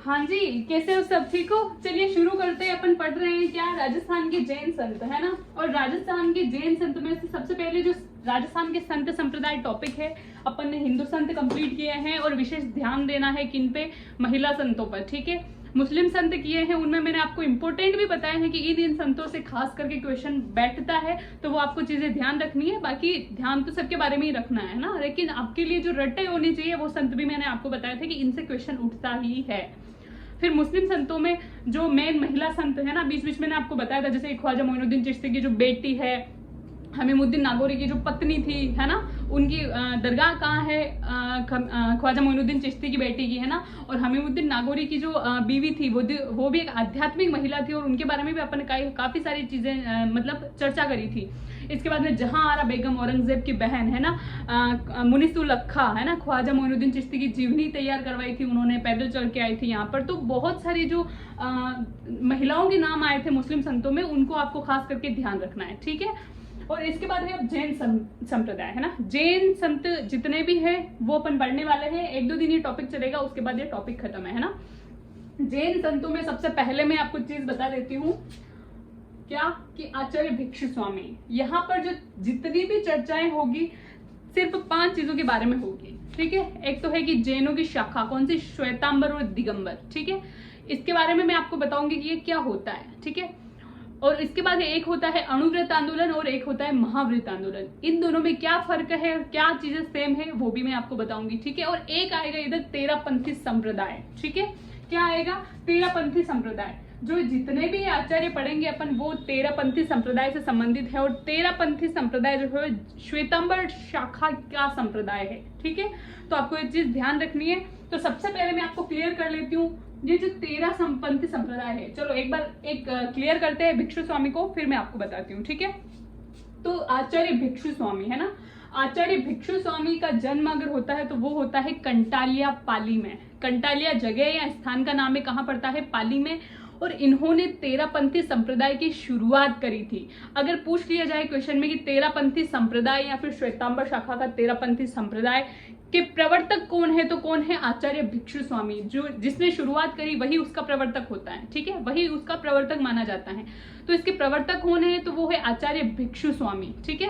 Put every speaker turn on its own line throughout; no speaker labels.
हाँ जी, कैसे हो सब? ठीक हो? चलिए शुरू करते हैं। अपन पढ़ रहे हैं क्या, राजस्थान के जैन संत, है ना। और राजस्थान के जैन संत में से सबसे पहले जो राजस्थान के संत संप्रदाय टॉपिक है, अपन ने हिंदू संत कंप्लीट किए हैं और विशेष ध्यान देना है किन पे, महिला संतों पर। ठीक है, मुस्लिम संत किए हैं, उनमें मैंने आपको इंपॉर्टेंट भी बताया है कि इन संतों से खास करके क्वेश्चन बैठता है, तो वो आपको चीजें ध्यान रखनी है। बाकी ध्यान तो सबके बारे में ही रखना है ना, लेकिन आपके लिए जो रटे होनी चाहिए वो संत भी मैंने आपको बताया था कि इनसे क्वेश्चन उठता ही है। फिर मुस्लिम संतों में जो मेन महिला संत है ना, बीच बीच मैंने आपको बताया था, जैसे ख्वाजा मोइनुद्दीन चिश्ती की जो बेटी है, हमीमुद्दीन नागौरी की जो पत्नी थी, है ना, उनकी दरगाह कहाँ है, ख्वाजा मोइनुद्दीन चिश्ती की बेटी की, है ना। और हमीमुद्दीन नागौरी की जो बीवी थी वो भी एक आध्यात्मिक महिला थी, और उनके बारे में भी अपन ने काफी सारी चीजें मतलब चर्चा करी थी। इसके बाद में जहां आरा बेगम, औरंगजेब की बहन, है ना, मुनिसुल अक्खा, है ना, ख्वाजा मोइनुद्दीन चिश्ती की जीवनी तैयार करवाई थी उन्होंने, पैदल चल के आई थी यहाँ पर। तो बहुत सारी जो महिलाओं के नाम आए थे मुस्लिम संतों में, उनको आपको खास करके ध्यान रखना है। ठीक है, और इसके बाद है अब जैन संप्रदाय, है ना। जैन संत जितने भी हैं वो अपन पढ़ने वाले हैं, 1-2 दिन ये टॉपिक चलेगा, उसके बाद ये टॉपिक खत्म है ना। जैन संतों में सबसे पहले मैं आपको चीज बता देती हूँ क्या, कि आचार्य भिक्षु स्वामी। यहाँ पर जो जितनी भी चर्चाएं होगी सिर्फ 5 चीजों के बारे में होगी। ठीक है, एक तो है कि जैनों की शाखा कौन सी, श्वेतांबर और दिगंबर। ठीक है, इसके बारे में मैं आपको बताऊंगी कि ये क्या होता है। ठीक है, और इसके बाद एक होता है अणुव्रत आंदोलन और एक होता है महाव्रत आंदोलन। इन दोनों में क्या फर्क है और क्या चीजें सेम है वो भी मैं आपको बताऊंगी। ठीक है, और एक आएगा इधर तेरापंथी संप्रदाय। ठीक है, क्या आएगा, तेरापंथी संप्रदाय। जो जितने भी आचार्य पढ़ेंगे अपन वो तेरापंथी संप्रदाय से संबंधित है, और तेरापंथी संप्रदाय जो है श्वेतांबर शाखा का संप्रदाय है। ठीक है, तो आपको ये चीज ध्यान रखनी है। तो सबसे पहले मैं आपको क्लियर कर लेती हूँ ये जो तेरापंथी संप्रदाय है। चलो एक बार क्लियर करते हैं भिक्षु स्वामी को, फिर मैं आपको बताती हूँ। ठीक है, तो आचार्य भिक्षु स्वामी, है ना, आचार्य भिक्षु स्वामी का जन्म अगर होता है तो वो होता है कंटालिया पाली में। कंटालिया जगह या स्थान का नाम है, कहाँ पड़ता है, पाली में। और इन्होंने तेरापंथी संप्रदाय की शुरुआत करी थी। अगर पूछ लिया जाए क्वेश्चन में कि तेरापंथी संप्रदाय या फिर श्वेतांबर शाखा का तेरापंथी संप्रदाय के प्रवर्तक कौन है, तो कौन है, आचार्य भिक्षु स्वामी। जो जिसने शुरुआत करी वही उसका प्रवर्तक होता है। ठीक है, वही उसका प्रवर्तक माना जाता है। तो इसके प्रवर्तक कौन है, तो वो है आचार्य भिक्षु स्वामी। ठीक है,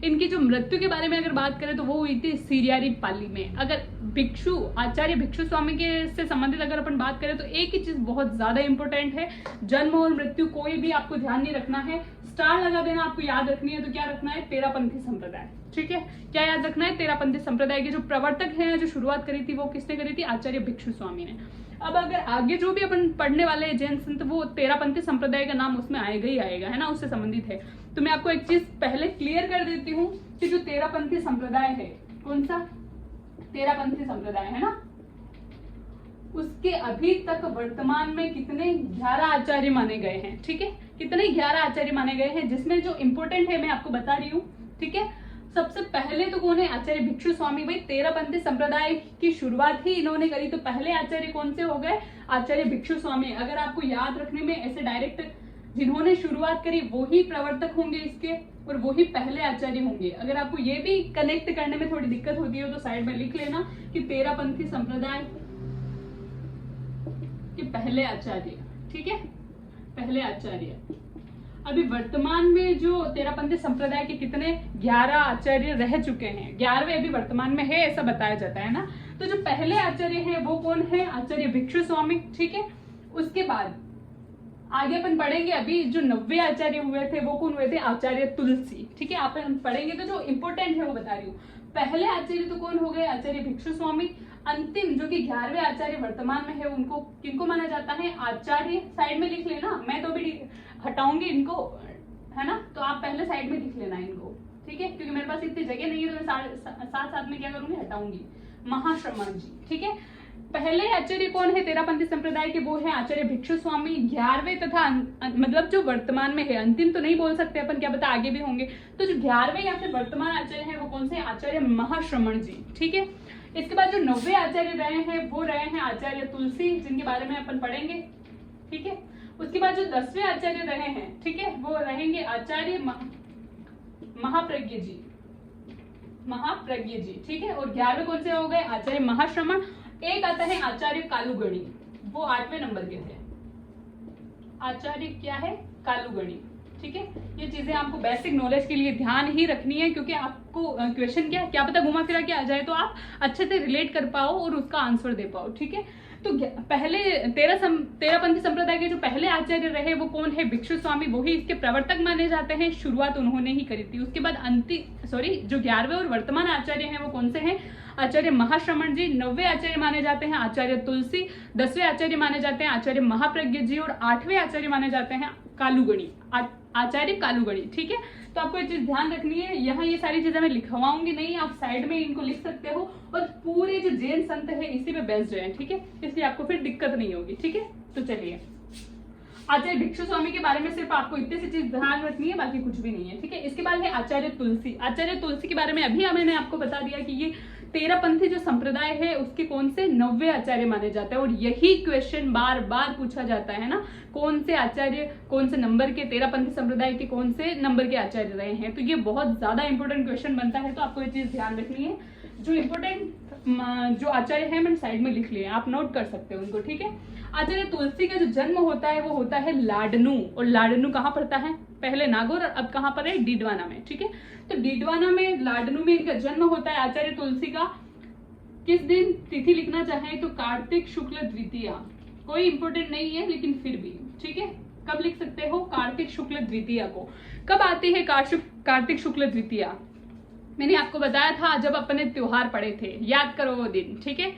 इनकी जो मृत्यु के बारे में अगर बात करें तो वो हुई थी सिरियारी पाली में। अगर भिक्षु आचार्य भिक्षु स्वामी के से संबंधित अगर अपन बात करें तो एक ही चीज बहुत ज्यादा इंपॉर्टेंट है, जन्म और मृत्यु कोई भी आपको ध्यान नहीं रखना है, स्टार लगा देना, आपको याद रखनी है। तो क्या रखना है, तेरापंथी संप्रदाय। ठीक है, क्या याद रखना है, तेरापंथी संप्रदाय के जो प्रवर्तक हैं, जो शुरुआत करी थी वो किसने करी थी, आचार्य भिक्षु स्वामी ने। अब अगर आगे जो भी अपन पढ़ने वाले हैं जैन संत, वो तेरापंथी संप्रदाय का नाम उसमें आएगा ही आएगा, है ना, उससे संबंधित है। तो मैं आपको एक चीज पहले क्लियर कर देती हूँ कि जो तेरापंथी संप्रदाय है, कौन सा, तेरापंथी संप्रदाय, है ना, उसके अभी तक वर्तमान में कितने 11 आचार्य माने गए हैं। ठीक है, कितने 11 आचार्य माने गए हैं, जिसमें जो इंपॉर्टेंट है मैं आपको बता रही हूँ। ठीक है, सबसे पहले तो कौन है, आचार्य भिक्षु स्वामी। भाई तेरापंथी संप्रदाय की शुरुआत ही इन्होंने करी, तो पहले आचार्य कौन से हो गए, आचार्य भिक्षु स्वामी। अगर आपको याद रखने में ऐसे डायरेक्ट जिन्होंने शुरुआत करी वो ही प्रवर्तक होंगे इसके, और वो ही पहले आचार्य होंगे। अगर आपको ये भी कनेक्ट करने में थोड़ी दिक्कत होती है तो साइड में लिख लेना कि तेरापंथी संप्रदाय के पहले आचार्य। ठीक है, पहले आचार्य। अभी वर्तमान में जो तेरापंथी संप्रदाय के कितने 11 आचार्य रह चुके हैं, 11वें अभी वर्तमान में है ऐसा बताया जाता है ना। तो जो पहले आचार्य है वो कौन है, आचार्य भिक्षु स्वामी। ठीक है, उसके बाद आगे अपन पढ़ेंगे, अभी जो 90 आचार्य हुए थे वो कौन हुए थे, आचार्य तुलसी। ठीक है, आप पढ़ेंगे तो जो इंपॉर्टेंट है वो बता रही हूँ। पहले आचार्य तो कौन हो गए, आचार्य भिक्षु स्वामी। अंतिम जो कि 11वें आचार्य वर्तमान में है, उनको किनको माना जाता है, आचार्य। साइड में लिख लेना, मैं तो अभी हटाऊंगी इनको, है ना, तो आप पहले साइड में लिख लेना इनको। ठीक है, क्योंकि मेरे पास इतनी जगह नहीं है तो मैं साथ साथ में क्या करूंगी, हटाऊंगी। महाश्रमण जी। ठीक है, पहले आचार्य कौन है तेरापंथी संप्रदाय के, वो है आचार्य भिक्षु स्वामी। 11वें तथा मतलब जो वर्तमान में है, अंतिम तो नहीं बोल सकते अपन, क्या पता आगे भी होंगे। तो जो 11वें या फिर वर्तमान आचार्य है वो कौन से, आचार्य महाश्रमण जी। ठीक है, इसके बाद जो 90 आचार्य रहे हैं वो रहे हैं आचार्य तुलसी, जिनके बारे में अपन पढ़ेंगे। ठीक है, उसके बाद जो 10वें आचार्य रहे हैं, ठीक है, वो रहेंगे आचार्य महाप्रज्ञ जी। महाप्रज्ञ जी। ठीक है, और 11वें कौन से हो गए, आचार्य महाश्रमण। एक आता है आचार्य कालुगणी, वो 8वें नंबर के थे। आचार्य क्या है? कालूगणी। ठीक है, ये चीजें आपको बेसिक नॉलेज के लिए ध्यान ही रखनी है, क्योंकि आपको क्वेश्चन क्या पता घुमा फिरा के आ जाए, तो आप अच्छे से रिलेट कर पाओ और उसका आंसर दे पाओ। ठीक है, तो पहले तेरापंथी संप्रदाय के जो पहले आचार्य रहे वो कौन है? भिक्षु स्वामी, वो ही इसके प्रवर्तक माने जाते हैं, शुरुआत उन्होंने ही करी थी। उसके बाद जो 11वें और वर्तमान आचार्य हैं वो कौन से हैं? आचार्य महाश्रमण जी। 9वें आचार्य माने जाते हैं आचार्य तुलसी। 10वें आचार्य माने जाते हैं आचार्य महाप्रज्ञ जी। और 8वें आचार्य माने जाते हैं कालूगणी, आचार्य कालूगणी। ठीक है, तो आपको ये चीज ध्यान रखनी है। यहाँ ये सारी चीजें मैं लिखवाऊंगी नहीं, आप साइड में इनको लिख सकते हो, और पूरे जो जैन संत है इसी पे बेस्ड है। ठीक है, इसलिए आपको फिर दिक्कत नहीं होगी। ठीक है, तो चलिए, आचार्य भिक्षु स्वामी के बारे में सिर्फ आपको इतनी सी चीज ध्यान रखनी है, बाकी कुछ भी नहीं है। ठीक है, इसके बाद है आचार्य तुलसी। आचार्य तुलसी के बारे में अभी मैंने आपको बता दिया कि ये तेरापंथी जो संप्रदाय है उसके कौन से 9वें आचार्य माने जाते हैं, और यही क्वेश्चन बार बार पूछा जाता है ना, कौन से आचार्य कौन से नंबर के, तेरापंथी संप्रदाय के कौन से नंबर के आचार्य रहे हैं। तो ये बहुत ज्यादा इंपॉर्टेंट क्वेश्चन बनता है, तो आपको ये चीज ध्यान रखनी है। जो इंपॉर्टेंट जो आचार्य है मैंने साइड में लिख लिए, आप नोट कर सकते हो उनको। ठीक है, आचार्य तुलसी का जो जन्म होता है वो होता है लाडनू, और लाडनू कहाँ पड़ता है? पहले नागौर और अब कहाँ पर है? डीडवाना में। ठीक है, तो डीडवाना में लाडनू में इनका जन्म होता है आचार्य तुलसी का। किस दिन? तिथि लिखना चाहे तो कार्तिक शुक्ल द्वितीया, कोई इंपॉर्टेंट नहीं है लेकिन फिर भी। ठीक है, कब लिख सकते हो? कार्तिक शुक्ल द्वितीया को। कब आती है कार्तिक शुक्ल द्वितीया? मैंने आपको बताया था जब अपने त्योहार पड़े थे, याद करो वो दिन। ठीक है,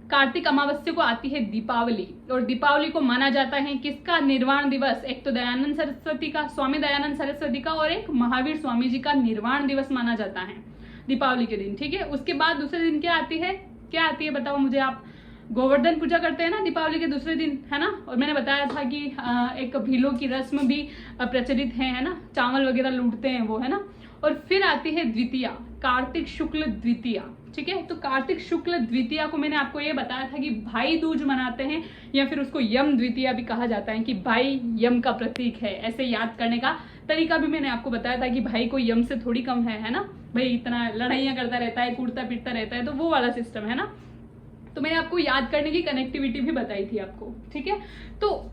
कार्तिक अमावस्या को आती है दीपावली, और दीपावली को माना जाता है किसका निर्वाण दिवस? एक तो दयानंद सरस्वती का, स्वामी दयानंद सरस्वती का, और एक महावीर स्वामी जी का निर्वाण दिवस माना जाता है दीपावली के दिन। ठीक है, उसके बाद दूसरे दिन क्या आती है बताओ मुझे आप? गोवर्धन पूजा करते हैं ना दीपावली के दूसरे दिन, है ना। और मैंने बताया था कि एक भीलों की रस्म भी प्रचलित है ना, चावल वगैरह लूटते हैं वो, है ना। और फिर आती है द्वितीया, कार्तिक शुक्ल द्वितीया। ठीक है, तो कार्तिक शुक्ल द्वितीया को मैंने आपको ये बताया था कि भाई दूज मनाते हैं, या फिर उसको यम द्वितीया भी कहा जाता है कि भाई यम का प्रतीक है। ऐसे याद करने का तरीका भी मैंने आपको बताया था कि भाई को यम से थोड़ी कम है ना, भाई इतना लड़ाइयां करता रहता है, कूटता पीटता रहता है, तो वो वाला सिस्टम है ना। तो मैंने आपको याद करने की कनेक्टिविटी भी बताई थी आपको। ठीक है, तो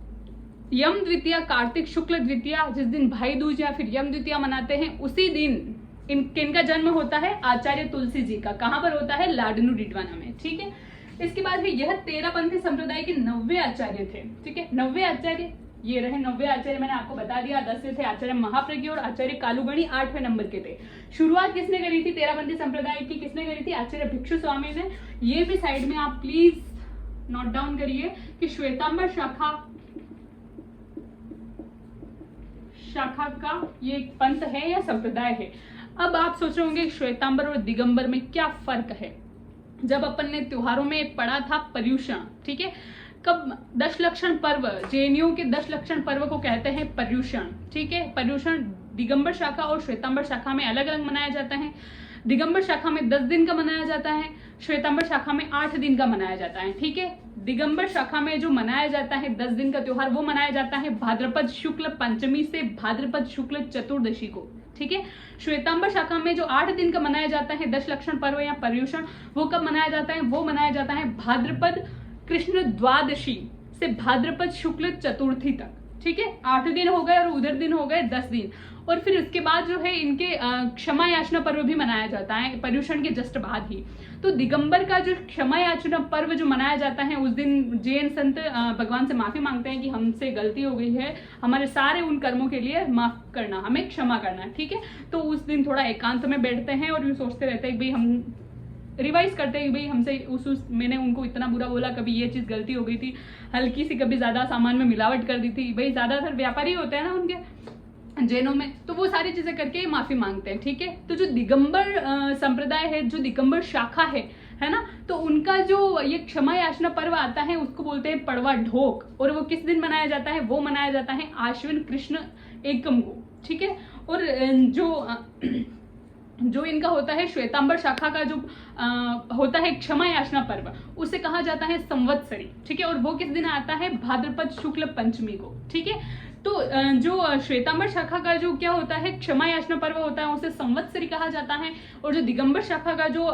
यम द्वितीया, कार्तिक शुक्ल द्वितीया, जिस दिन भाई दूज या फिर यम द्वितीया मनाते हैं, उसी दिन किनका जन्म होता है? आचार्य तुलसी जी का। कहां पर होता है? लाडनू डीडवाना में। ठीक है, इसके बाद भी यह तेरापंथी संप्रदाय के 9वें आचार्य थे। ठीक है, 9वें आचार्य ये रहे। 9वें आचार्य मैंने आपको बता दिया, 10 थे आचार्य महाप्रज्ञ और आचार्य कालूगणी 8वें नंबर के थे। शुरुआत किसने करी थी तेरापंथी संप्रदाय की? किसने करी थी? आचार्य भिक्षु स्वामी ने। ये भी साइड में आप प्लीज नोट डाउन करिए कि श्वेतांबर शाखा का ये पंथ है या संप्रदाय है। अब आप सोच रहे होंगे श्वेतांबर और दिगंबर में क्या फर्क है। जब अपन ने त्योहारों में पढ़ा था पर्युषण, ठीक है, कब? दशलक्षण पर्व, जैनियों के दशलक्षण पर्व को कहते हैं पर्युषण। ठीक है, पर्युषण दिगंबर शाखा और श्वेतांबर शाखा में अलग अलग मनाया जाता है। दिगंबर शाखा में 10 दिन का मनाया जाता है, श्वेतांबर शाखा में 8 दिन का मनाया जाता है। ठीक है, दिगंबर शाखा में जो मनाया जाता है 10 दिन का त्योहार, वो मनाया जाता है भाद्रपद शुक्ल पंचमी से भाद्रपद शुक्ल चतुर्दशी को। ठीक है, श्वेतांबर शाखा में जो 8 दिन का मनाया जाता है दशलक्षण पर्व या पर्युषण, वो कब मनाया जाता है? वो मनाया जाता है भाद्रपद कृष्ण द्वादशी से भाद्रपद शुक्ल चतुर्थी तक। ठीक है, 8 दिन हो गए और उधर दिन हो गए 10 दिन। और फिर उसके बाद जो है इनके क्षमा याचना पर्व भी मनाया जाता है पर्युषण के जस्ट बाद ही। तो दिगंबर का जो क्षमा याचना पर्व जो मनाया जाता है, उस दिन जैन संत भगवान से माफी मांगते हैं कि हमसे गलती हो गई है, हमारे सारे उन कर्मों के लिए माफ करना, हमें क्षमा करना। ठीक है, तो उस दिन थोड़ा एकांत में बैठते हैं और यूँ सोचते रहते हैं कि भाई हम रिवाइज करते हैं, भाई हमसे मैंने उनको इतना बुरा बोला, कभी ये चीज गलती हो गई थी, हल्की सी कभी ज्यादा सामान में मिलावट कर दी थी। भाई ज्यादातर व्यापारी होते हैं ना उनके जैनों में, तो वो सारी चीजें करके माफी मांगते हैं। ठीक है, तो जो दिगंबर संप्रदाय है, जो दिगंबर शाखा है ना, तो उनका जो ये क्षमा याचना पर्व आता है उसको बोलते हैं पड़वा ढोक। और वो किस दिन मनाया जाता है? वो मनाया जाता है आश्विन कृष्ण एकम को। ठीक है, और जो इनका होता है श्वेतांबर शाखा का जो होता है क्षमा याचना पर्व, उसे कहा जाता है संवत्सरी। ठीक है, और वो किस दिन आता है? भाद्रपद शुक्ल पंचमी को। ठीक है, तो जो श्वेतांबर शाखा का जो क्या होता है, क्षमा याचना पर्व होता है, उसे संवत्सरी कहा जाता है। और जो दिगंबर शाखा का जो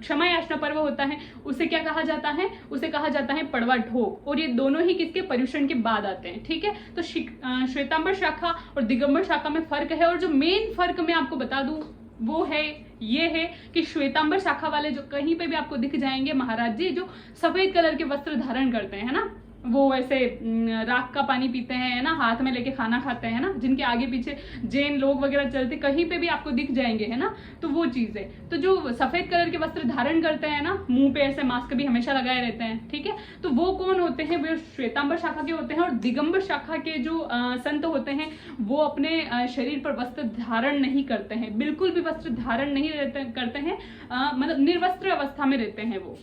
क्षमा याचना पर्व होता है उसे क्या कहा जाता है, उसे कहा जाता है पड़वा ढोक। और ये दोनों ही किसके, पर्युषण के बाद आते हैं, ठीक है। तो श्वेतांबर शाखा और दिगंबर शाखा में फर्क है। और जो मेन फर्क मैं आपको बता दूं वो है, ये है कि श्वेतांबर शाखा वाले जो कहीं पे भी आपको दिख जाएंगे महाराज जी, जो सफेद कलर के वस्त्र धारण करते हैं ना, वो वैसे राख का पानी पीते हैं, है ना, हाथ में लेके खाना खाते हैं ना, जिनके आगे पीछे जैन लोग वगैरह चलते कहीं पे भी आपको दिख जाएंगे, है ना। तो वो चीज है। तो जो सफेद कलर के वस्त्र धारण करते हैं ना, मुंह पे ऐसे मास्क भी हमेशा लगाए रहते हैं, ठीक है, तो वो कौन होते हैं, वो श्वेतांबर शाखा के होते हैं। और दिगंबर शाखा के जो संत होते हैं वो अपने शरीर पर वस्त्र धारण नहीं करते हैं, बिल्कुल भी वस्त्र धारण नहीं करते हैं, मतलब निर्वस्त्र अवस्था में रहते हैं वो।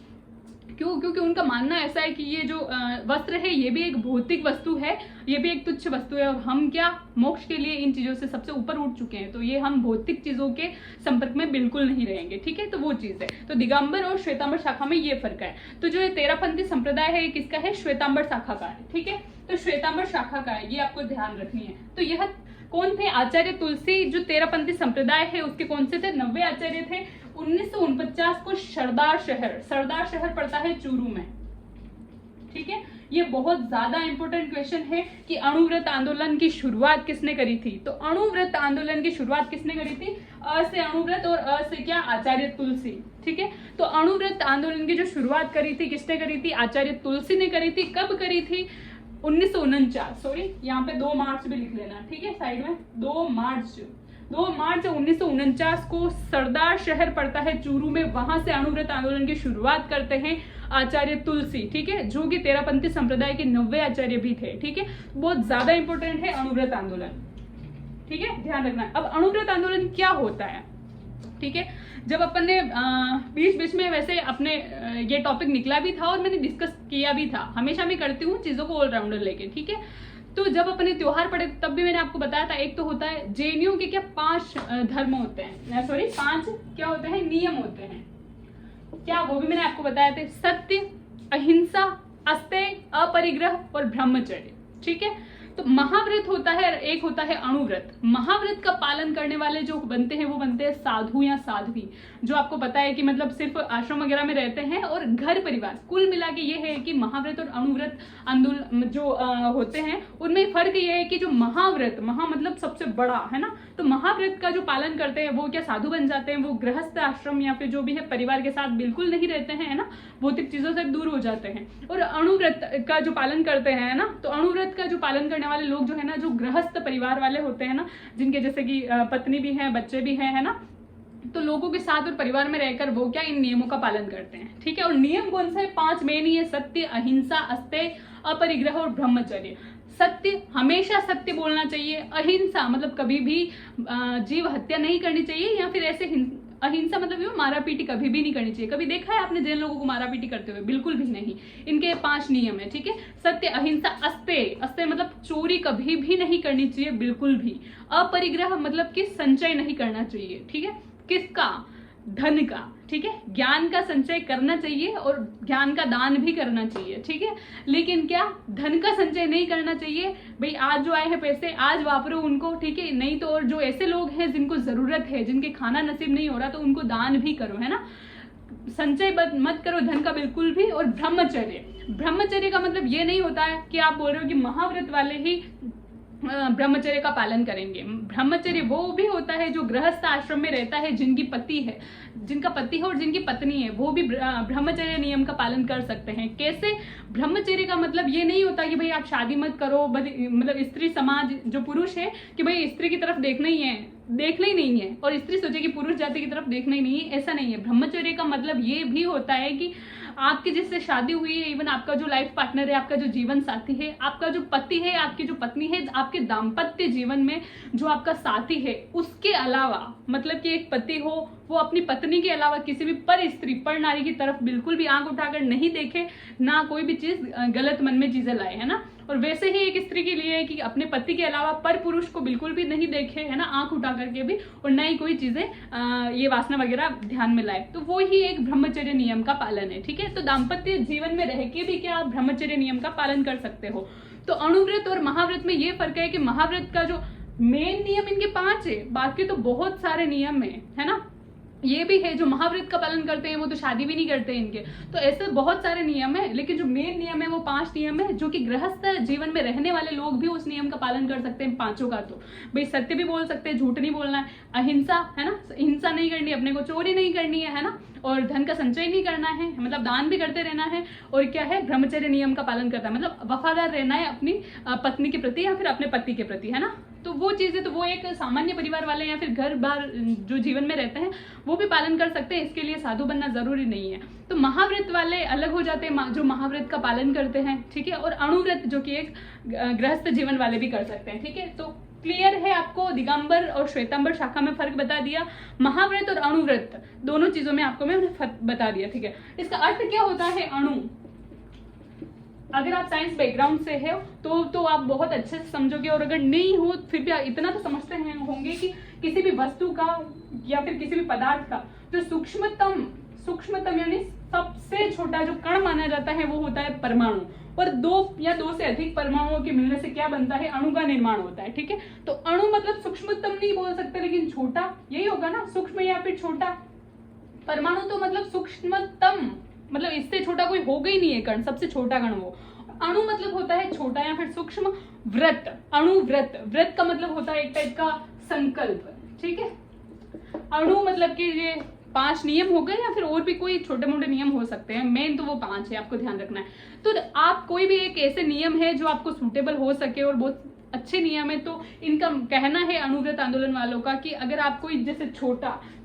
क्यों? क्योंकि उनका मानना ऐसा है कि ये जो वस्त्र है ये भी एक भौतिक वस्तु है, ये भी एक तुच्छ वस्तु है, और हम क्या मोक्ष के लिए इन चीजों से सबसे ऊपर उठ चुके हैं, तो ये हम भौतिक चीजों के संपर्क में बिल्कुल नहीं रहेंगे, ठीक है। तो वो चीज है। तो दिगंबर और श्वेतांबर शाखा में ये फर्क है। तो जो तेरापंथी संप्रदाय है ये किसका है, श्वेतांबर शाखा का है, ठीक है। तो श्वेतांबर शाखा का है, ये आपको ध्यान रखनी है। तो यह कौन थे, आचार्य तुलसी। जो तेरापंथी संप्रदाय है उसके कौन से थे, 90 आचार्य थे। 1949 को सरदार शहर पड़ता है चूरू में, ठीक है। ये बहुत ज्यादा इंपॉर्टेंट क्वेश्चन है कि अणुव्रत आंदोलन की शुरुआत किसने करी थी। तो अणुव्रत आंदोलन की शुरुआत किसने करी थी, अ से अणुव्रत और अ से क्या, आचार्य तुलसी, ठीक है। तो अणुव्रत आंदोलन की जो शुरुआत करी थी किसने करी थी, आचार्य तुलसी ने करी थी। कब करी थी, 1949, सॉरी यहाँ पे 2 मार्च भी लिख लेना, ठीक है, साइड में 2 मार्च 1949 को सरदार शहर पड़ता है चूरू में, वहां से अणुव्रत आंदोलन की शुरुआत करते हैं आचार्य तुलसी, ठीक है, जो कि तेरापंथी संप्रदाय के 90 आचार्य भी थे, ठीक है। बहुत ज्यादा इंपॉर्टेंट है अणुव्रत आंदोलन, ठीक है, ध्यान रखना। अब अणुव्रत आंदोलन क्या होता है, ठीक है। जब अपन ने बीच बीच में वैसे अपने ये टॉपिक निकला भी था और मैंने डिस्कस किया भी था, हमेशा मैं करती हूँ चीजों को ऑलराउंडर लेके, ठीक है। तो जब अपने त्योहार पड़े तब भी मैंने आपको बताया था, एक तो होता है जेएनयू के क्या 5 धर्म होते हैं, सॉरी 5 क्या होते हैं, नियम होते हैं, क्या वो भी मैंने आपको बताया थे, सत्य, अहिंसा, अस्तेय, अपरिग्रह और ब्रह्मचर्य, ठीक है। तो महाव्रत होता है, एक होता है अणुव्रत। महाव्रत का पालन करने वाले जो बनते हैं वो बनते हैं साधु या साध्वी, जो आपको पता है कि मतलब सिर्फ आश्रम वगैरह में रहते हैं और घर परिवार, कुल मिला के ये है कि महाव्रत और अणुव्रत आंदोलन जो होते हैं उनमें फर्क ये है कि जो महाव्रत, महा मतलब सबसे बड़ा है ना, तो महाव्रत का जो पालन करते हैं वो क्या साधु बन जाते हैं, वो गृहस्थ आश्रम या फिर जो भी है परिवार के साथ बिल्कुल नहीं रहते हैं, है ना, भौतिक चीजों से दूर हो जाते हैं। और अणुव्रत का जो पालन करते हैं ना, तो अणुव्रत का जो पालन करने वाले लोग जो है ना, जो गृहस्थ परिवार वाले होते हैं ना, जिनके जैसे कि पत्नी भी है, बच्चे भी हैं, है ना, तो लोगों के साथ और परिवार में रहकर वो क्या इन नियमों का पालन करते हैं, ठीक है। और नियम कौन सा है, 5 मेन ही है, सत्य, अहिंसा, अस्तेय, अपरिग्रह और ब्रह्मचर्य। सत्य, हमेशा सत्य बोलना चाहिए। अहिंसा मतलब कभी भी जीव हत्या नहीं करनी चाहिए, या फिर ऐसे अहिंसा मतलब ये मारा पीटी कभी भी नहीं करनी चाहिए। कभी देखा है आपने जैन लोगों को मारा पीटी करते हुए, बिल्कुल भी नहीं। इनके 5 नियम है, ठीक है। सत्य, अहिंसा, अस्तेय, अस्तेय मतलब चोरी कभी भी नहीं करनी चाहिए, बिल्कुल भी। अपरिग्रह मतलब कि संचय नहीं करना चाहिए, ठीक है। किसका, धन का, ठीक है। ज्ञान का संचय करना चाहिए और ज्ञान का दान भी करना चाहिए, ठीक है। लेकिन क्या, धन का संचय नहीं करना चाहिए। भाई आज जो आए हैं पैसे आज वापरो उनको, ठीक है, नहीं तो और जो ऐसे लोग हैं जिनको जरूरत है, जिनके खाना नसीब नहीं हो रहा, तो उनको दान भी करो, है ना। संचय मत करो धन का बिल्कुल भी। और ब्रह्मचर्य का मतलब ये नहीं होता है कि आप बोल रहे हो कि महाव्रत वाले ही ब्रह्मचर्य का पालन करेंगे। ब्रह्मचर्य वो भी होता है जो गृहस्थ आश्रम में रहता है, जिनका पति है और जिनकी पत्नी है, वो भी ब्रह्मचर्य नियम का पालन कर सकते हैं। कैसे, ब्रह्मचर्य का मतलब ये नहीं होता कि भाई आप शादी मत करो, मतलब स्त्री समाज जो पुरुष है कि भाई स्त्री की तरफ देखना ही नहीं है और स्त्री सोचे कि पुरुष जाति की तरफ देखना ही नहीं है, ऐसा नहीं है। ब्रह्मचर्य का मतलब ये भी होता है कि आपकी जिससे शादी हुई है, इवन आपका जो लाइफ पार्टनर है, आपका जो जीवन साथी है, आपका जो पति है, आपकी जो पत्नी है, आपके दाम्पत्य जीवन में जो आपका साथी है, उसके अलावा मतलब कि एक पति हो, वो अपनी पत्नी के अलावा किसी भी पर स्त्री, पर नारी की तरफ बिल्कुल भी आंख उठाकर नहीं देखे, ना कोई भी चीज गलत मन में चीजें लाए, है ना। और वैसे ही एक स्त्री के लिए है कि अपने पति के अलावा पर पुरुष को बिल्कुल भी नहीं देखे, है ना, आंख उठा करके भी, और ना ही कोई चीजें ये वासना वगैरह ध्यान में लाए। तो वो ही एक ब्रह्मचर्य नियम का पालन है, ठीक है। तो दाम्पत्य जीवन में रह के भी क्या आप ब्रह्मचर्य नियम का पालन कर सकते हो। तो अणुव्रत और महाव्रत में ये फर्क है कि महाव्रत का जो मेन नियम इनके 5 है, बाकी तो बहुत सारे नियम है ना। ये भी है जो महाव्रत का पालन करते हैं वो तो शादी भी नहीं करते इनके, तो ऐसे बहुत सारे नियम है, लेकिन जो मेन नियम है वो 5 नियम है, जो कि गृहस्थ जीवन में रहने वाले लोग भी उस नियम का पालन कर सकते हैं 5 का। तो भाई सत्य भी बोल सकते हैं, झूठ नहीं बोलना है, अहिंसा, है ना, हिंसा नहीं करनी, अपने को चोरी नहीं करनी है ना, और धन का संचय नहीं करना है, मतलब दान भी करते रहना है, और क्या है, ब्रह्मचर्य नियम का पालन करता है, मतलब वफादार रहना है अपनी पत्नी के प्रति या फिर अपने पति के प्रति, है ना। तो वो चीजें तो वो एक सामान्य परिवार वाले या फिर घर बार जो जीवन में रहते हैं वो भी पालन कर सकते हैं, इसके लिए साधु बनना जरूरी नहीं है। तो महाव्रत वाले अलग हो जाते हैं जो महाव्रत का पालन करते हैं, ठीक है, और अणुव्रत जो कि एक गृहस्थ जीवन वाले भी कर सकते हैं, ठीक है। तो क्लियर है आपको, दिगंबर और श्वेतांबर शाखा में फर्क बता दिया, महाव्रत और अणुव्रत दोनों चीजों में आपको मैं फर्क बता दिया, ठीक है। इसका अर्थ क्या होता है अणु, अगर आप साइंस बैकग्राउंड से हो तो आप बहुत अच्छे से समझोगे, और अगर नहीं हो फिर भी इतना तो समझते हैं होंगे कि किसी भी वस्तु का या फिर किसी भी पदार्थ का जो सूक्ष्मतम यानी सबसे छोटा जो कण माना जाता है वो होता है परमाणु, और 2 या 2 से अधिक परमाणुओं के मिलने से क्या बनता है, अणु का निर्माण होता है, ठीक है। तो अणु मतलब सूक्ष्मतम नहीं बोल सकते, लेकिन छोटा यही होगा ना, सूक्ष्म या फिर छोटा। परमाणु तो मतलब सूक्ष्मतम, मतलब इससे छोटा कोई होगा ही नहीं है कण, सबसे छोटा कण वो। अणु मतलब होता है छोटा या फिर सूक्ष्म। व्रत, अणुव्रत, व्रत का मतलब होता है एक टाइप का संकल्प, ठीक है। अणु मतलब कि ये 5 नियम हो गए, या फिर और भी कोई छोटे मोटे नियम हो सकते हैं, मेन तो वो 5 है, आपको ध्यान रखना है। तो आप कोई भी एक ऐसे नियम है जो आपको सूटेबल हो सके और बहुत अच्छे नियम है, तो इनका कहना है अणुव्रत आंदोलन वालों का कि अगर आप कोई जैसे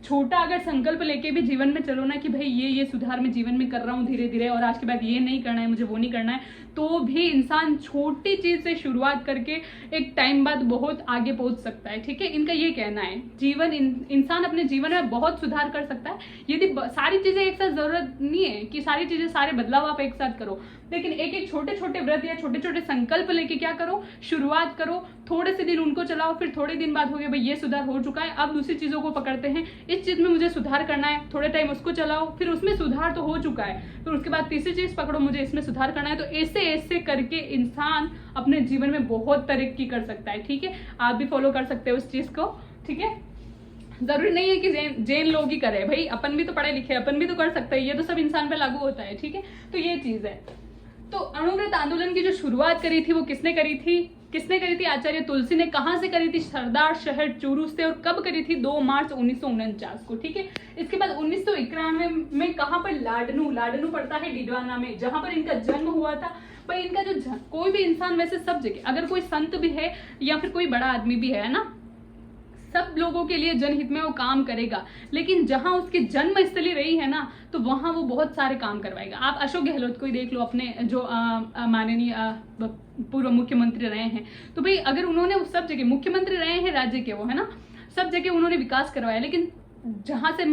छोटा अगर संकल्प लेके भी जीवन में चलो ना कि भाई ये सुधार मैं जीवन में कर रहा हूँ धीरे धीरे, और आज के बाद ये नहीं करना है, मुझे वो नहीं करना है, तो भी इंसान छोटी चीज से शुरुआत करके एक टाइम बाद बहुत आगे पहुंच सकता है, ठीक है। इनका ये कहना है जीवन इंसान अपने जीवन में बहुत सुधार कर सकता है यदि सारी चीजें एक साथ, जरूरत नहीं है कि सारी चीजें सारे बदलाव आप एक साथ करो, लेकिन एक एक छोटे छोटे व्रत या छोटे छोटे संकल्प लेके क्या करो, शुरुआत करो, थोड़े से दिन उनको चलाओ, फिर थोड़े दिन बाद हो गया भाई ये सुधार हो चुका है, अब दूसरी चीजों को पकड़ते हैं, इस चीज में मुझे सुधार करना है, थोड़े टाइम उसको चलाओ, फिर उसमें सुधार तो हो चुका है, फिर उसके बाद तीसरी चीज पकड़ो, मुझे इसमें सुधार करना है। तो ऐसे ऐसे करके इंसान अपने जीवन में बहुत तरक्की कर सकता है, ठीक है। आप भी फॉलो कर सकते हो उस चीज को, ठीक है। जरूरी नहीं है कि जैन लोग ही करे, भाई अपन भी तो पढ़े लिखे, अपन भी तो कर सकते हैं, ये तो सब इंसान पे लागू होता है, ठीक है। तो ये चीज है। तो अणुव्रत आंदोलन की जो शुरुआत करी थी वो किसने करी थी, आचार्य तुलसी ने। कहां से करी थी, सरदार शहर चूरू से, और कब करी थी, 2 मार्च 1949 को, ठीक है। इसके बाद 1991 में कहां पर, लाडनू पड़ता है डिडवाना में, जहां पर इनका जन्म हुआ था। भाई इनका जो कोई भी इंसान वैसे सब जगह, अगर कोई संत भी है या फिर कोई बड़ा आदमी भी है ना, सब लोगों के लिए जनहित में वो काम करेगा, लेकिन जहां उसकी जन्म स्थली रही है ना, तो वहां वो बहुत सारे काम करवाएगा। आप अशोक गहलोत को ही देख लो, अपने जो माननीय पूर्व मुख्यमंत्री रहे हैं, तो भाई अगर उन्होंने उस सब जगह मुख्यमंत्री रहे हैं राज्य के, वो है ना, सब जगह उन्होंने विकास करवाया, लेकिन जहां से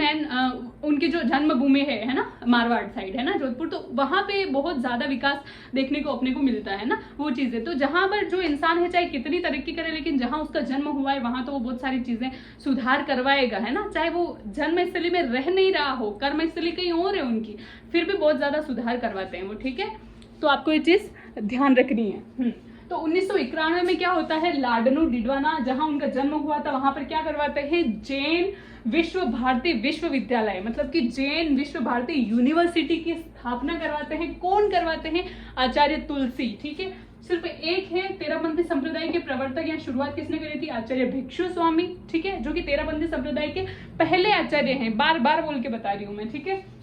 उनकी जो जन्मभूमि है ना, मारवाड़ साइड है ना, जोधपुर, तो वहां पे बहुत ज्यादा विकास देखने को अपने को मिलता है ना, वो चीजें। तो जहां पर जो इंसान है चाहे कितनी तरक्की करे, लेकिन जहां उसका जन्म हुआ है वहां तो वो बहुत सारी चीजें सुधार करवाएगा, है ना, चाहे वो जन्मस्थली में रह नहीं रहा हो, कर्मस्थली कहीं और है उनकी, फिर भी बहुत ज्यादा सुधार करवाते हैं वो, ठीक है। तो आपको ये चीज ध्यान रखनी है। तो 1991 में क्या होता है, लाडनू डिडवाना जहां उनका जन्म हुआ था, वहां पर क्या करवाते हैं, जैन विश्व भारती विश्वविद्यालय, मतलब कि जैन विश्व भारती यूनिवर्सिटी की स्थापना करवाते हैं। कौन करवाते हैं, आचार्य तुलसी, ठीक है। सिर्फ एक है, तेरापंथी संप्रदाय के प्रवर्तक, या शुरुआत किसने करी थी, आचार्य भिक्षु स्वामी, ठीक है, जो कि तेरापंथी संप्रदाय के पहले आचार्य हैं, बार बार बोल के बता रही हूं मैं, ठीक है।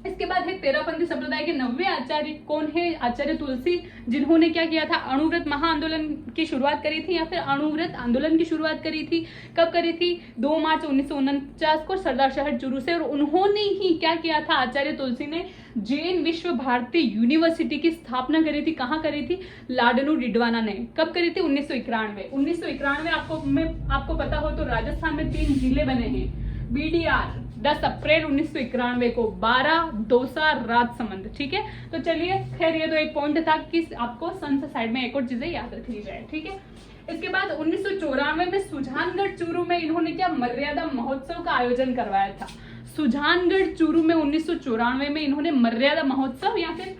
इसके बाद है तेरापंथी संप्रदाय के 90वें आचार्य, कौन है, आचार्य तुलसी, जिन्होंने क्या किया था, अणुव्रत महाआंदोलन की शुरुआत करी थी, या फिर अणुव्रत आंदोलन की शुरुआत करी थी। कब करी थी, 2 मार्च 1949 को सरदार शहर चूरू से, और उन्होंने ही क्या किया था, आचार्य तुलसी ने जैन विश्व भारती यूनिवर्सिटी की स्थापना करी थी। कहाँ करी थी, लाडनू डिडवाना ने। कब करी थी, 1991। आपको पता हो तो राजस्थान में 3 जिले बने हैं, BDR 10 अप्रैल 1991 को 12 दौसा राजसमंद। ठीक है, तो चलिए खैर ये तो एक पॉइंट था कि आपको सन से साइड में एक और चीजें याद रखनी जाए। ठीक है, इसके बाद 1994 में सुजानगढ़ चूरू में इन्होंने क्या मर्यादा महोत्सव का आयोजन करवाया था। सुजानगढ़ चूरू में 1994 में इन्होंने मर्यादा महोत्सव या फिर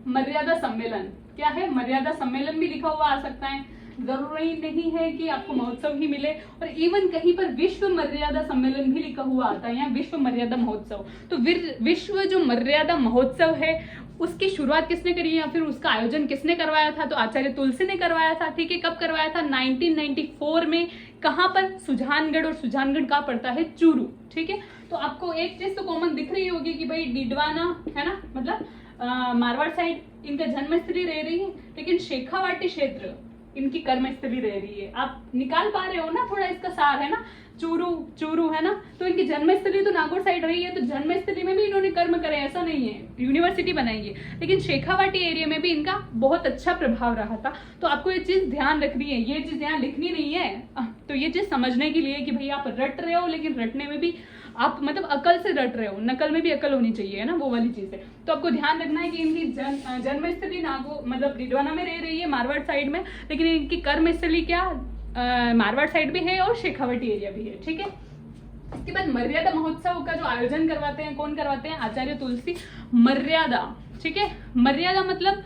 मर्यादा सम्मेलन, क्या है मर्यादा सम्मेलन भी लिखा हुआ आ सकता है, जरूरी नहीं है कि आपको महोत्सव ही मिले, और इवन कहीं पर विश्व मर्यादा सम्मेलन भी लिखा हुआ आता है या विश्व मर्यादा महोत्सव। तो विश्व जो मर्यादा महोत्सव है उसकी शुरुआत किसने करी या फिर उसका आयोजन किसने करवाया था, तो आचार्य तुलसी ने करवाया था। ठीक है, कब करवाया था 1994 में। कहां पर, सुजानगढ़, और सुजानगढ़ कहाँ पड़ता है, चूरू। ठीक है, तो आपको एक चीज तो कॉमन दिख रही होगी कि भाई डिडवाना है ना, मतलब मारवाड़ साइड इनका जन्मस्थली रह रही है, लेकिन शेखावाटी क्षेत्र इनकी कर्मस्थली रह रही है। आप निकाल पा रहे हो ना थोड़ा इसका सार, है ना, चूरू है ना, तो इनकी जन्मस्थली तो नागौर साइड रही है, तो जन्मस्थली में भी इन्होंने कर्म करे, ऐसा नहीं है, यूनिवर्सिटी बनाई है, लेकिन शेखावाटी एरिया में भी इनका बहुत अच्छा प्रभाव रहा था। तो आपको ये चीज ध्यान रखनी है, ये चीज यहाँ लिखनी नहीं है, तो ये चीज समझने के लिए कि भाई आप रट रहे हो, लेकिन रटने में भी आप मतलब अकल से रट रहे हो, नकल में भी अकल होनी चाहिए, है ना, वो वाली चीज है। तो आपको ध्यान रखना है कि इनकी जन्मस्थली नागौर मतलब डिडवाना में रह रही है, मारवाड़ साइड में, लेकिन इनकी कर्मस्थली क्या मारवाड़ साइड भी है और शेखावाटी एरिया भी है। ठीक है, इसके बाद मर्यादा महोत्सव का जो आयोजन करवाते हैं, कौन करवाते हैं, आचार्य तुलसी। मर्यादा, ठीक है, मर्यादा मतलब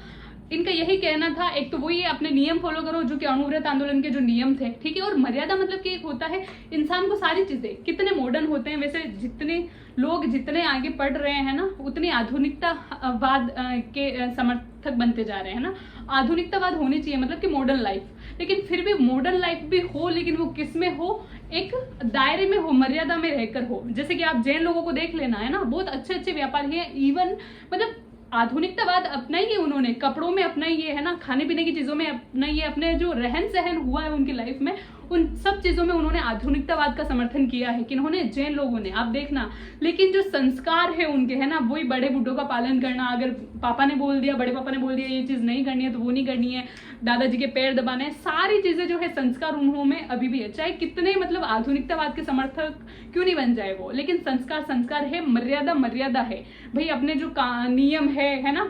इनका यही कहना था, एक तो वही अपने नियम फॉलो करो जो कि अणुव्रत आंदोलन के जो नियम थे। ठीक है, और मर्यादा मतलब कि एक होता है इंसान को सारी चीजें, कितने मॉडर्न होते हैं वैसे, जितने लोग जितने आगे पढ़ रहे हैं ना उतनी आधुनिकतावाद के समर्थक बनते जा रहे हैं ना। आधुनिकतावाद होनी चाहिए, मतलब कि मॉडर्न लाइफ, लेकिन फिर भी मॉडर्न लाइफ भी हो, लेकिन वो किस में हो, एक दायरे में हो, मर्यादा में रहकर हो। जैसे कि आप जैन लोगों को देख लेना, है ना, बहुत अच्छे अच्छे व्यापारी हैं, इवन मतलब आधुनिकतावाद अपनाई है उन्होंने, कपड़ों में अपनाई है ना, खाने पीने की चीजों में अपनाई है, अपने जो रहन सहन हुआ है उनकी लाइफ में, उन सब चीजों में उन्होंने आधुनिकतावाद का समर्थन किया है, किन्होंने, जैन लोगों ने, आप देखना। लेकिन जो संस्कार है उनके, है ना, वही बड़े बुड्ढों का पालन करना, अगर पापा ने बोल दिया, बड़े पापा ने बोल दिया ये चीज नहीं करनी है तो वो नहीं करनी है, दादाजी के पैर दबाने, सारी चीजें जो है संस्कार उन्होंने अभी भी है, चाहे कितने मतलब आधुनिकतावाद के समर्थक क्यों नहीं बन जाए वो, लेकिन संस्कार संस्कार है, मर्यादा मर्यादा है भाई। अपने जो नियम है ना,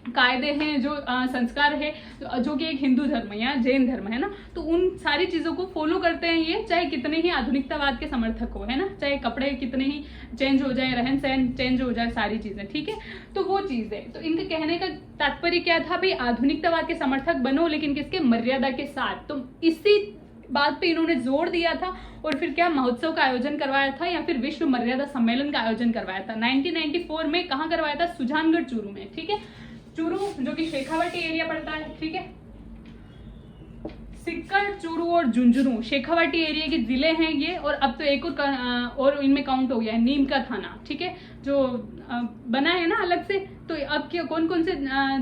कायदे हैं, जो संस्कार है, जो कि एक हिंदू धर्म या जैन धर्म है ना, तो उन सारी चीजों को फॉलो करते हैं ये, चाहे कितने ही आधुनिकतावाद के समर्थक हो, है ना, चाहे कपड़े कितने ही चेंज हो जाए, रहन सहन चेंज हो जाए, सारी चीजें। ठीक है, तो वो चीज है। तो इनके कहने का तात्पर्य क्या था भाई, आधुनिकतावाद के समर्थक बनो, लेकिन किसके, मर्यादा के साथ। तो इसी बात पे इन्होंने जोर दिया था, और फिर क्या महोत्सव का आयोजन करवाया था या फिर विश्व मर्यादा सम्मेलन का आयोजन करवाया था 1994 में। कहाँ करवाया था, सुजानगढ़ चूरू में। ठीक है, चूरू जो कि शेखावाटी एरिया पड़ता है। ठीक है, सिक्कर, चूरू और झुंझुनू शेखावाटी एरिया के जिले हैं ये, और अब तो एक और इनमें काउंट हो गया है, नीम का थाना। ठीक है, जो बना है ना अलग से, तो अब क्या कौन कौन से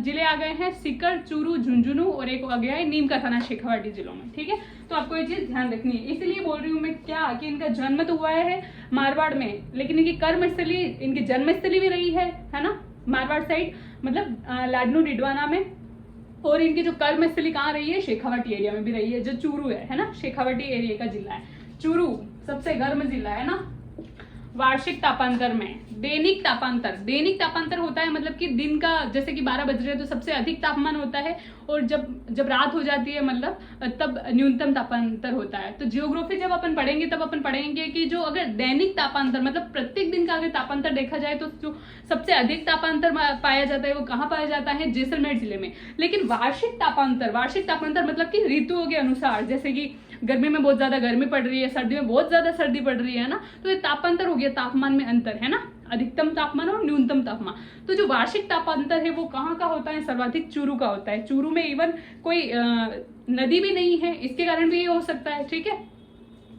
जिले आ गए हैं, सिक्कर, चूरू, झुंझुनू और एक आ गया है नीम का थाना शेखावाटी जिलों में। ठीक है, तो आपको ये चीज ध्यान रखनी है, इसलिए बोल रही हूँ मैं क्या कि इनका जन्म तो हुआ है मारवाड़ में, लेकिन इनकी कर्मस्थली, इनकी जन्मस्थली भी रही है ना, मारवाड़ साइड, मतलब लाडनू डिडवाना में, और इनकी जो कर्मस्थली कहाँ रही है, शेखावाटी एरिया में भी रही है, जो चूरू है ना, शेखावाटी एरिया का जिला है चूरू, सबसे गर्म जिला है ना। वार्षिक तापांतर में दैनिक तापांतर होता है, मतलब कि दिन का जैसे कि 12 बज रहे हैं तो सबसे अधिक तापमान होता है, और जब रात हो जाती है मतलब तब न्यूनतम तापांतर होता है। तो जियोग्राफी जब अपन पढ़ेंगे तब अपन पढ़ेंगे कि जो अगर दैनिक तापांतर मतलब प्रत्येक दिन का अगर तापांतर देखा जाए तो जो सबसे अधिक तापांतर पाया जाता है वो कहाँ पाया जाता है, जैसलमेर जिले में। लेकिन वार्षिक तापांतर मतलब कि ऋतुओं के अनुसार, जैसे कि गर्मी में बहुत ज्यादा गर्मी पड़ रही है, सर्दी में बहुत ज्यादा सर्दी पड़ रही है ना, तो ये तापांतर हो गया, तापमान में अंतर है ना, अधिकतम तापमान और न्यूनतम तापमान। तो जो वार्षिक तापांतर है वो कहाँ का होता है, सर्वाधिक चूरू का होता है। चूरू में इवन कोई नदी भी नहीं है, इसके कारण भी ये हो सकता है। ठीक है,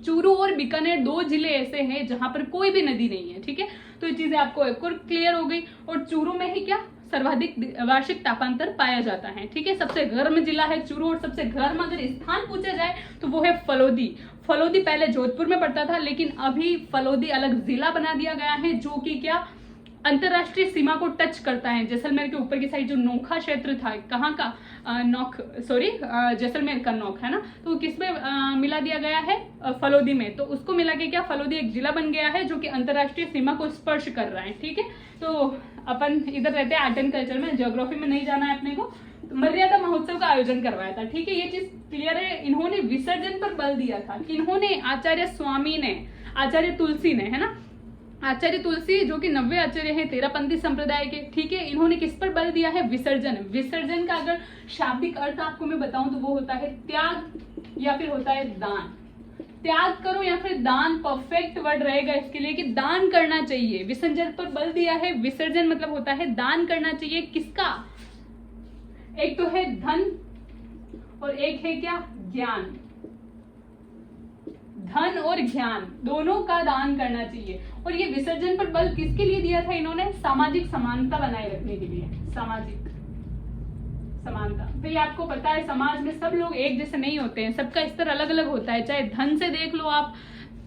चूरू और बीकानेर 2 जिले ऐसे हैं जहां पर कोई भी नदी नहीं है। ठीक है, तो ये चीजें आपको एक और क्लियर हो गई। और चूरू में ही क्या सर्वाधिक वार्षिक तापांतर पाया जाता है। ठीक है, सबसे गर्म जिला है चूरू, और सबसे गर्म अगर स्थान पूछा जाए तो वो है फलोदी। फलोदी पहले जोधपुर में पड़ता था, लेकिन अभी फलोदी अलग जिला बना दिया गया है, जो कि क्या अंतरराष्ट्रीय सीमा को टच करता है। जैसलमेर के ऊपर की साइड जो नोखा क्षेत्र था, कहाँ का जैसलमेर का नोख है ना, तो किसमें मिला दिया गया है, फलोदी में। तो उसको मिला के क्या फलोदी एक जिला बन गया है जो कि अंतरराष्ट्रीय सीमा को स्पर्श कर रहा है। ठीक है, तो अपन इधर रहते हैं आर्ट एंड कल्चर में, ज्योग्राफी में नहीं जाना है अपने को। तो मर्यादा महोत्सव का आयोजन करवाया था। ठीक है, ये चीज क्लियर है। इन्होंने विसर्जन पर बल दिया था। इन्होंने आचार्य स्वामी ने, आचार्य तुलसी ने, है ना, आचार्य तुलसी जो कि 90 आचार्य हैं तेरापंथी संप्रदाय के। ठीक है, इन्होंने किस पर बल दिया है, विसर्जन। विसर्जन का अगर शाब्दिक अर्थ आपको मैं बताऊं तो वो होता है त्याग या फिर होता है दान। त्याग करो या फिर दान, परफेक्ट वर्ड रहेगा इसके लिए कि दान करना चाहिए। विसर्जन पर बल दिया है। विसर्जन मतलब होता है दान करना चाहिए। किसका, एक तो है धन और एक है क्या, ज्ञान। धन और ज्ञान दोनों का दान करना चाहिए। और ये विसर्जन पर बल किसके लिए दिया था इन्होंने, सामाजिक समानता बनाए रखने के लिए। सामाजिक समानता, तो ये आपको पता है समाज में सब लोग एक जैसे नहीं होते हैं, सबका स्तर अलग अलग होता है। चाहे धन से देख लो आप,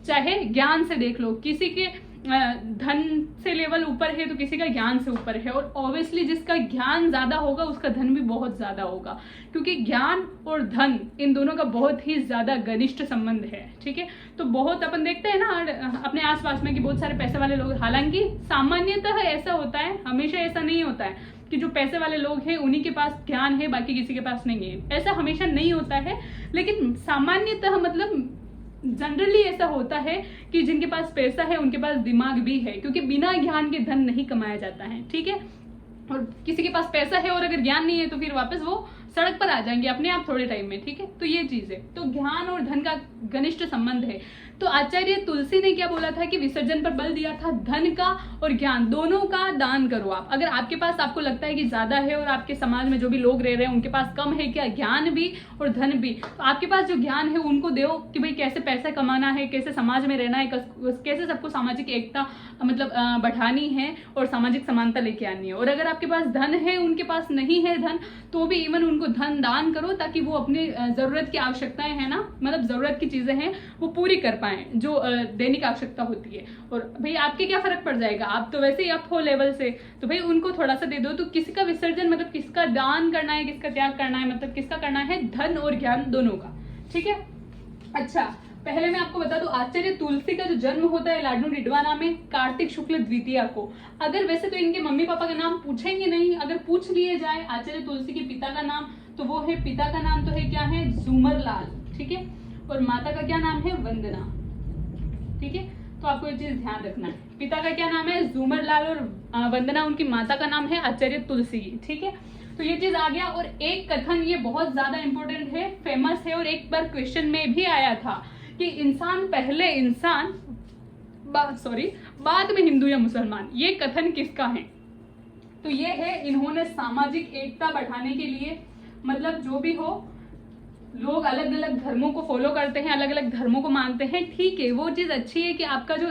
चाहे ज्ञान से देख लो। किसी के धन से लेवल ऊपर है तो किसी का ज्ञान से ऊपर है, और ऑब्वियसली जिसका ज्ञान ज्यादा होगा उसका धन भी बहुत ज्यादा होगा, क्योंकि ज्ञान और धन इन दोनों का बहुत ही ज्यादा घनिष्ठ संबंध है। ठीक है, तो बहुत अपन देखते हैं ना अपने आसपास में कि बहुत सारे पैसे वाले लोग, हालांकि सामान्यतः ऐसा होता है, हमेशा ऐसा नहीं होता है कि जो पैसे वाले लोग हैं उन्हीं के पास ज्ञान है बाकी किसी के पास नहीं है। ऐसा हमेशा नहीं होता है, लेकिन सामान्यतः मतलब जनरली ऐसा होता है कि जिनके पास पैसा है उनके पास दिमाग भी है, क्योंकि बिना ज्ञान के धन नहीं कमाया जाता है। ठीक है, और किसी के पास पैसा है और अगर ज्ञान नहीं है तो फिर वापस वो सड़क पर आ जाएंगे अपने आप थोड़े टाइम में। ठीक है, तो ये चीज है। तो ज्ञान और धन का घनिष्ठ संबंध है। तो आचार्य तुलसी ने क्या बोला था कि विसर्जन पर बल दिया था, धन का और ज्ञान दोनों का दान करो आप। अगर आपके पास, आपको लगता है कि ज्यादा है और आपके समाज में जो भी लोग रह रहे हैं उनके पास कम है क्या, ज्ञान भी और धन भी, तो आपके पास जो ज्ञान है उनको दो कि भाई कैसे पैसा कमाना है, कैसे समाज में रहना है, कैसे सबको सामाजिक एकता मतलब बढ़ानी है और सामाजिक समानता लेके आनी है। और अगर आपके पास धन है, उनके पास नहीं है धन, तो भी इवन उनको धन दान करो ताकि वो अपनी जरूरत की आवश्यकताएं है ना, मतलब जरूरत की चीजें हैं वो पूरी कर पाए जो दैनिक आवश्यकता होती है। और भाई आपके क्या फर्क पड़ जाएगा, आप तो वैसे ही अप हो लेवल से, तो भाई उनको थोड़ा सा दे दो। तो किसका विसर्जन मतलब किसका दान करना है, किसका त्याग करना है, मतलब किसका करना है, धन और ज्ञान दोनों का। ठीक है, अच्छा पहले मैं आपको बता दूं आचार्य तुलसी का जो जन्म होता है लाडनू डिडवाना में कार्तिक शुक्ल द्वितीया को। अगर वैसे तो इनके मम्मी पापा का नाम पूछेंगे नहीं, अगर पूछ लिए जाए आचार्य तुलसी के पिता का नाम, तो वो है, पिता का नाम तो है क्या है, झूमर लाल। ठीक है, और माता का क्या नाम है, वंदना। ठीक है, तो आपको ये चीज ध्यान रखना है, पिता का क्या नाम है, झूमर लाल, और वंदना उनकी माता का नाम है आचार्य तुलसी। ठीक है, तो ये चीज आ गया। और एक कथन ये बहुत ज्यादा इंपॉर्टेंट है, फेमस है, और एक बार क्वेश्चन में भी आया था कि इंसान पहले इंसान बाद में हिंदू या मुसलमान, ये कथन किसका है। तो ये है, इन्होंने सामाजिक एकता बढ़ाने के लिए, मतलब जो भी हो लोग अलग अलग धर्मों को फॉलो करते हैं, अलग अलग धर्मों को मानते हैं, ठीक है, वो चीज अच्छी है कि आपका जो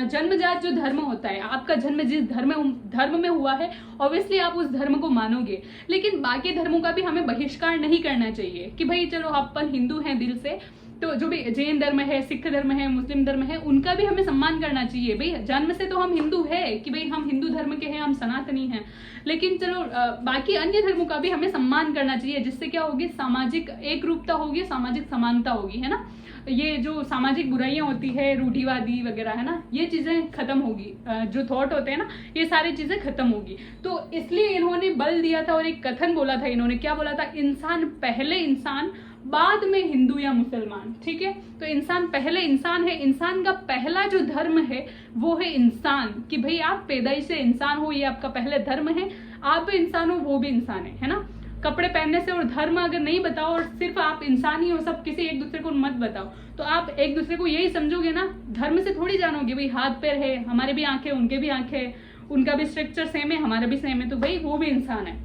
जन्मजात जो धर्म होता है, आपका जन्म जिस धर्म में हुआ है, ऑब्वियसली आप उस धर्म को मानोगे, लेकिन बाकी धर्मों का भी हमें बहिष्कार नहीं करना चाहिए कि भाई चलो अपन हिंदू हैं दिल से, तो जो भी जैन धर्म है, सिख धर्म है, मुस्लिम धर्म है, उनका भी हमें सम्मान करना चाहिए। भाई जन्म से तो हम हिंदू है कि भाई हम हिंदू धर्म के हैं, हम सनातनी हैं, लेकिन चलो बाकी अन्य धर्मों का भी हमें सम्मान करना चाहिए, जिससे क्या होगी, सामाजिक एक रूपता होगी, सामाजिक समानता होगी, है ना। ये जो सामाजिक बुराइयां होती है, रूढ़िवादी वगैरह, है ना, ये चीजें खत्म होगी, जो थॉट होते हैं ना, ये सारी चीजें खत्म होगी। तो इसलिए इन्होंने बल दिया था और एक कथन बोला था, इन्होंने क्या बोला था, इंसान पहले इंसान बाद में हिंदू या मुसलमान। ठीक है, तो इंसान पहले इंसान है, इंसान का पहला जो धर्म है वो है इंसान, कि भाई आप पैदाइश से इंसान हो, ये आपका पहले धर्म है, आप भी इंसान हो, वो भी इंसान है ना। कपड़े पहनने से और धर्म अगर नहीं बताओ और सिर्फ आप इंसान ही हो, सब किसी एक दूसरे को मत बताओ, तो आप एक दूसरे को यही समझोगे ना, धर्म से थोड़ी जानोगे भाई हाथ पैर है, हमारे भी आंखें उनके भी आंखें, उनका भी स्ट्रक्चर सेम है, हमारा भी सेम है, तो भाई वो भी इंसान है।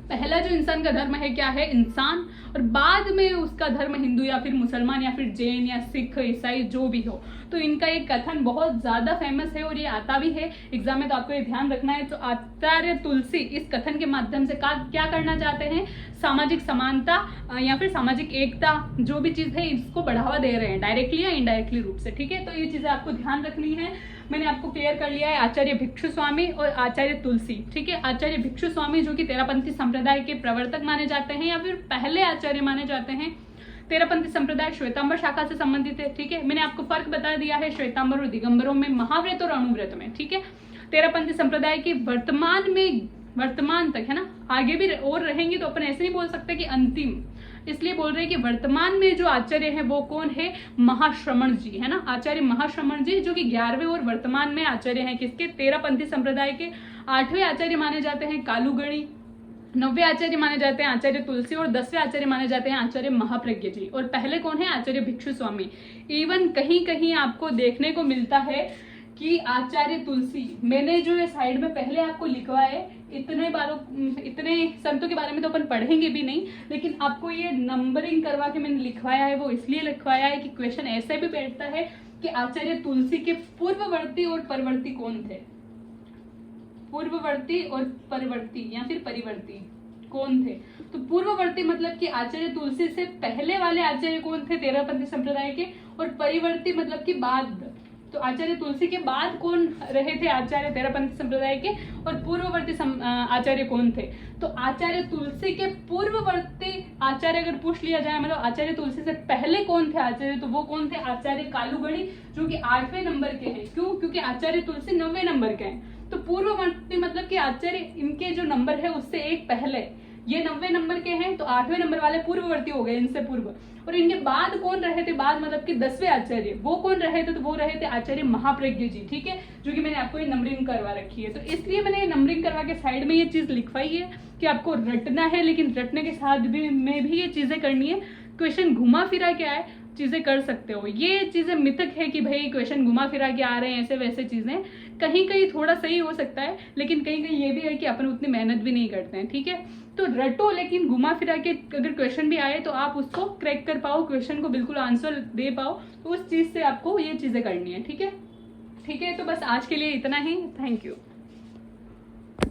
पहला जो इंसान का धर्म है क्या है, इंसान, और बाद में उसका धर्म हिंदू या फिर मुसलमान या फिर जैन या सिख ईसाई जो भी हो। तो इनका एक कथन बहुत ज्यादा फेमस है और ये आता भी है एग्जाम में, तो आपको ये ध्यान रखना है। तो आचार्य तुलसी इस कथन के माध्यम से क्या करना चाहते हैं, सामाजिक समानता या फिर सामाजिक एकता जो भी चीज है इसको बढ़ावा दे रहे हैं, डायरेक्टली या इनडायरेक्टली रूप से। ठीक है, तो ये चीजें आपको ध्यान रखनी है। मैंने आपको क्लियर कर लिया है आचार्य भिक्षु स्वामी और आचार्य तुलसी, ठीक है। आचार्य भिक्षु स्वामी जो कि तेरापंथी संप्रदाय के प्रवर्तक माने जाते हैं या फिर पहले आचार्य माने जाते हैं। तेरापंथी संप्रदाय श्वेतांबर शाखा से संबंधित है, ठीक है। मैंने आपको फर्क बता दिया है श्वेतांबर और दिगंबरों में, महाव्रत और अणुव्रत में, ठीक है। तेरापंथी संप्रदाय के वर्तमान तक, है ना, आगे भी और रहेंगे तो अपन ऐसे नहीं बोल सकते कि अंतिम, इसलिए बोल रहे हैं कि वर्तमान में जो आचार्य है वो कौन है, महाश्रमण जी, है ना। आचार्य महाश्रमण जी जो कि 11वें और वर्तमान में आचार्य हैं किसके, तेरापंथी संप्रदाय के। 8वें आचार्य माने जाते हैं कालूगणी, 9वें आचार्य माने जाते हैं आचार्य तुलसी और 10वें आचार्य माने जाते हैं आचार्य महाप्रज्ञ जी। और पहले कौन है, आचार्य भिक्षु स्वामी। इवन कहीं कहीं आपको देखने को मिलता है कि आचार्य तुलसी, मैंने जो ये साइड में पहले आपको लिखवाया है, इतने संतों के बारे में तो अपन पढ़ेंगे भी नहीं, लेकिन आपको ये नंबरिंग करवा के मैंने लिखवाया है, वो इसलिए लिखवाया है कि क्वेश्चन ऐसे भी बैठता है कि आचार्य तुलसी के पूर्ववर्ती और परवर्ती कौन थे, पूर्ववर्ती और परवर्ती या फिर परिवर्ती कौन थे। तो पूर्ववर्ती मतलब कि आचार्य तुलसी से पहले वाले आचार्य कौन थे तेरापंथी संप्रदाय के, और परिवर्ती मतलब कि बाद, तो आचार्य तुलसी के बाद कौन रहे थे आचार्य तेरापंथी संप्रदाय के, और पूर्ववर्ती आचार्य कौन थे। तो आचार्य तुलसी के पूर्ववर्ती आचार्य अगर पूछ लिया जाए, मतलब आचार्य तुलसी से पहले कौन थे आचार्य, तो वो कौन थे, आचार्य कालूगणी जो कि 8वें नंबर के हैं। क्यों, क्योंकि आचार्य तुलसी 9वें नंबर के हैं। तो पूर्ववर्ती मतलब कि आचार्य, इनके जो नंबर है उससे एक पहले, ये 9वें नंबर के हैं, तो 8वें नंबर वाले पूर्ववर्ती हो गए इनसे पूर्व। और इनके बाद कौन रहे थे, बाद मतलब कि 10वें आचार्य, वो कौन रहे थे, तो वो रहे थे आचार्य महाप्रज्ञ जी, ठीक है, जो कि मैंने आपको ये नंबरिंग करवा रखी है। तो इसलिए मैंने ये नंबरिंग करवा के साइड में ये चीज लिखवाई है कि आपको रटना है, लेकिन रटने के साथ भी में भी ये चीजें करनी है। क्वेश्चन घुमा फिरा के आए, चीजें कर सकते हो। ये चीजें मिथक है कि भाई क्वेश्चन घुमा फिरा के आ रहे हैं, ऐसे वैसे चीजें कहीं कहीं थोड़ा सही हो सकता है, लेकिन कहीं कहीं ये भी है कि अपन उतनी मेहनत भी नहीं करते हैं, ठीक है। तो रटो, लेकिन घुमा फिरा के अगर क्वेश्चन भी आए तो आप उसको क्रैक कर पाओ, क्वेश्चन को बिल्कुल आंसर दे पाओ, तो उस चीज से आपको ये चीजें करनी है, ठीक है। ठीक है, तो बस आज के लिए इतना ही, थैंक यू।